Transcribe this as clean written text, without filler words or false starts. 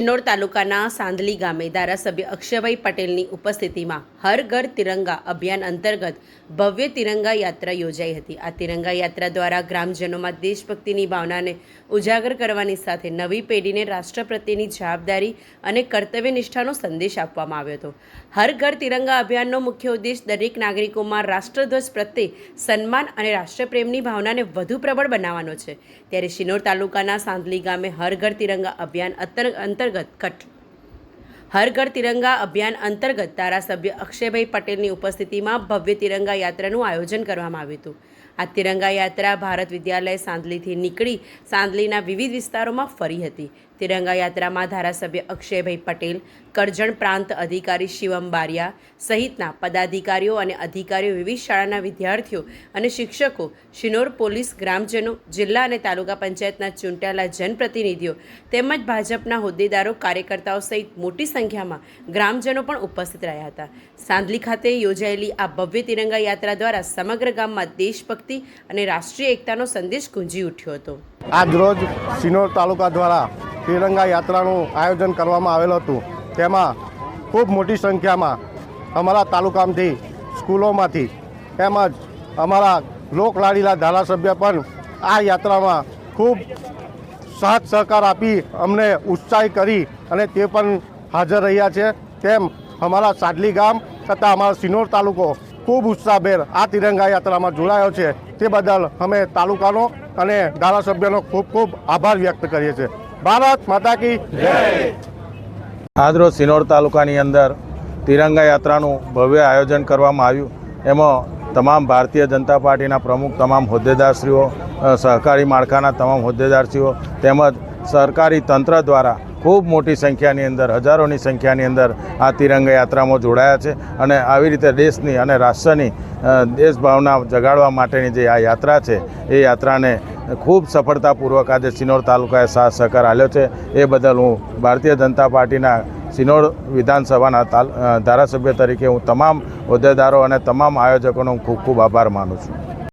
શિનોર તાલુકાના સાંદલી ગામે ધારાસભ્ય અક્ષયભાઈ પટેલની ઉપસ્થિતિમાં હર ઘર તિરંગા અભિયાન અંતર્ગત ભવ્ય તિરંગા યાત્રા યોજાઈ હતી। આ તિરંગા યાત્રા દ્વારા ગ્રામજનોમાં દેશભક્તિની ભાવનાને ઉજાગર કરવાની સાથે નવી પેઢીને રાષ્ટ્ર પ્રત્યેની જવાબદારી અને કર્તવ્યનિષ્ઠાનો સંદેશ આપવામાં આવ્યો હતો। હર ઘર તિરંગા અભિયાનનો મુખ્ય ઉદ્દેશ દરેક નાગરિકોમાં રાષ્ટ્રધ્વજ પ્રત્યે સન્માન અને રાષ્ટ્રપ્રેમની ભાવનાને વધુ પ્રબળ બનાવવાનો છે। ત્યારે શિનોર તાલુકાના સાંદલી ગામે હર ઘર તિરંગા અભિયાન હર ઘર તિરંગા અભિયાન અંતર્ગત ધારાસભ્ય અક્ષયભાઈ પટેલની ઉપસ્થિતિમાં ભવ્ય તિરંગા યાત્રાનું આયોજન કરવામાં આવ્યું હતું। આ તિરંગા યાત્રા ભારત વિદ્યાલય સાંદલીથી નીકળી સાંદલીના વિવિધ વિસ્તારોમાં ફરી હતી। તિરંગા યાત્રામાં ધારાસભ્ય અક્ષયભાઈ પટેલ, કરજણ પ્રાંત અધિકારી શિવમ બારિયા સહિતના પદાધિકારીઓ અને અધિકારીઓ, વિવિધ શાળાના વિદ્યાર્થીઓ અને શિક્ષકો, શિનોર પોલીસ, ગ્રામજનો, જિલ્લા અને તાલુકા પંચાયતના ચૂંટાયેલા જનપ્રતિનિધિઓ તેમજ ભાજપના હોદ્દેદારો, કાર્યકર્તાઓ સહિત મોટી સંખ્યામાં ગ્રામજનો પણ ઉપસ્થિત રહ્યા હતા। સાંદલી ખાતે યોજાયેલી આ ભવ્ય તિરંગા યાત્રા દ્વારા સમગ્ર ગામમાં દેશભક્તિ અને રાષ્ટ્રીય એકતાનો સંદેશ ગુંજી ઉઠ્યો હતો। આજરોજ શિનોર તાલુકા દ્વારા તિરંગા યાત્રાનું આયોજન કરવામાં આવેલું હતું। તેમાં ખૂબ મોટી સંખ્યામાં અમારા તાલુકામાંથી, સ્કૂલોમાંથી તેમજ અમારા લોકલાડીલા ધારાસભ્ય પણ આ યાત્રામાં ખૂબ સાથ સહકાર આપી અમને ઉત્સાહિત કરી અને તે પણ હાજર રહ્યા છે। તેમ અમારા સાદલી ગામ તથા અમારા શિનોર તાલુકો ખૂબ ઉત્સાહભેર આ તિરંગા યાત્રામાં જોડાયો છે। તે બદલ અમે તાલુકાનો અને ધારાસભ્યનો ખૂબ ખૂબ આભાર વ્યક્ત કરીએ છીએ। ભારત માતા કી જય। આજરોજ શિનોર તાલુકાની અંદર તિરંગા યાત્રાનું ભવ્ય આયોજન કરવામાં આવ્યું। એમાં તમામ ભારતીય જનતા પાર્ટીના પ્રમુખ, તમામ હોદ્દેદારશ્રીઓ, સહકારી માળખાના તમામ હોદ્દેદારશ્રીઓ તેમજ સરકારી તંત્ર દ્વારા ખૂબ મોટી સંખ્યાની અંદર, હજારોની સંખ્યાની અંદર આ તિરંગા યાત્રામાં જોડાયા છે અને આવી રીતે દેશની અને રાષ્ટ્રની દેશભાવના જગાડવા માટેની જે આ યાત્રા છે એ યાત્રાને ખૂબ સફળતાપૂર્વક આજે શિનોર તાલુકાએ સાથ સહકાર આપ્યો છે। એ બદલ હું ભારતીય જનતા પાર્ટીના શિનોર વિધાનસભાના ધારાસભ્ય તરીકે હું તમામ હોદ્દેદારો અને તમામ આયોજકોનો ખૂબ ખૂબ આભાર માનું છું।